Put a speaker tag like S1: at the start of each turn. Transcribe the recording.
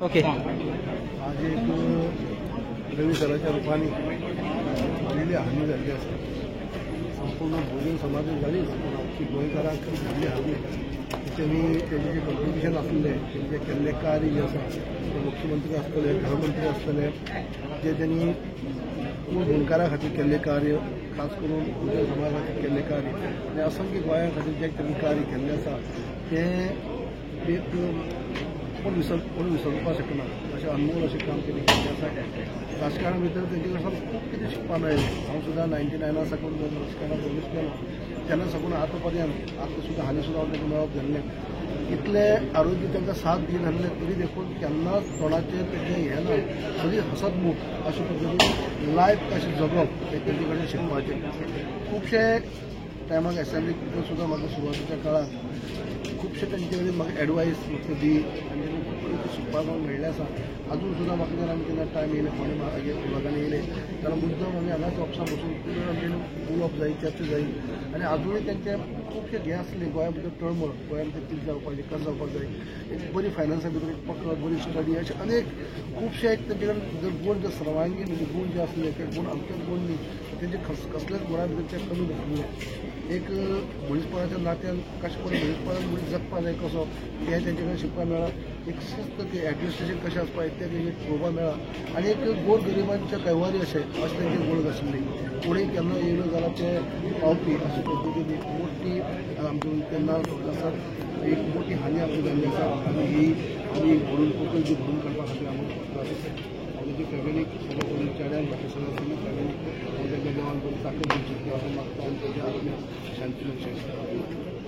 S1: Okay
S2: आज एक रवी सराच्या रूपाने झालेली हानी झाली असते. संपूर्ण भोजन समाजात झाली, की गोंयकारांक झाली हानी. त्यांनी त्याचे जे कॉन्ट्रिब्युशन असलेले त्यांचे केल्ले कार्य जे आसा ते मुख्यमंत्री आसतले, गृहमंत्री आसतले, जे त्यांनी गोंयकारां खातीर केल्ले कार्य, खास करून भोजन समाजा खातीर केल्ले कार्य आनी असंख्य गोंयां खातीर जे त्यांनी कार्य केल्लें आसा तें एक कोण विसरपाक शकना अशें अनमोल अशें काम तेणी केल्लें आसा. राजकारणा भितर तेंचे कडच्यान खूब कितें शिकपाक मेळ्ळें. हांव सुद्दां 99 साकून राजकारणांत प्रवेश केलो तेन्ना साकून आतां पर्यंत आतां सुद्दां हालीं सुद्दां हांव तेका मेळप जाल्लें. इतलें आरोग्य तांकां साथ दिनासलें तरी देखून केन्नाच तोंडाचेर तेजें हें ना, सगळी हसतमुख अशे पद्दतीन लायफ कशें जगप हें तेंचे कडेन शिकपाचें. खुबशे टायमाक एसेंब्लीक भितर सुद्दां म्हाका सुरवातीच्या काळार खुबशे तेंचे कडेन म्हाका एडवायस म्हाका दी, तांचे कडेन खूब कितें शिकपाक मेळ्ळें आसा. अजून सुद्दां म्हाका जर आमी केन्ना टायम येयले कोणे विभागान येयले जाल्यार मुद्दम आमी हांगाच ऑफिसान बसून कितें आमचें उलोवप जायी, चर्चा जायी. आनी अजूनय तेंचे खुबशे हें आसले गोंया भितर तळमळ, गोंया भितर कितें जावपाचें, कशें जावपाक जाय, एक बरी फायनान्सा भितर एक पकड, बरी स्टडी अशे अनेक खुबशे तेंचे कडेन जर गूण जे सर्वांगीण म्हणजे गूण जे आसले ते गूण अमकेच गूण न्ही, तेंचे कसलेच गुणा भितर ते कमी नासले. एक मनीसपणाच्या नात्यान कशें करून मनीसपणान मनीस जगपाक जाय कसो तें तेंचे कडेन शिकपाक मेळ्ळा. एक शिस्त ते एडमिनिस्ट्रेशन कशें आसपाक तें तेंचे पळोवपाक मेळ्ळा. आनी एक गोर गरिबांच्या कैवारी अशें तेंचे गूण आशिल्ले. कोणीय केन्ना येयलो जाल्यार ते पावपी अशे पद्दतीन एक मोठी आमचे तेन्ना आसात एक मोठी हानी आमची जाल्ली आसा. आनी ही आमी भरून कोंकणी जी भरून काडपा खातीर आमी जी फॅमिलीक सगळ्या कोणी चेड्यांक म्हाका सगळी फॅमिलीक हांव तेंच्या देवान बरी ताकद दिवची असो मागता आनी तेजे आत्म्याक शांती मेळची.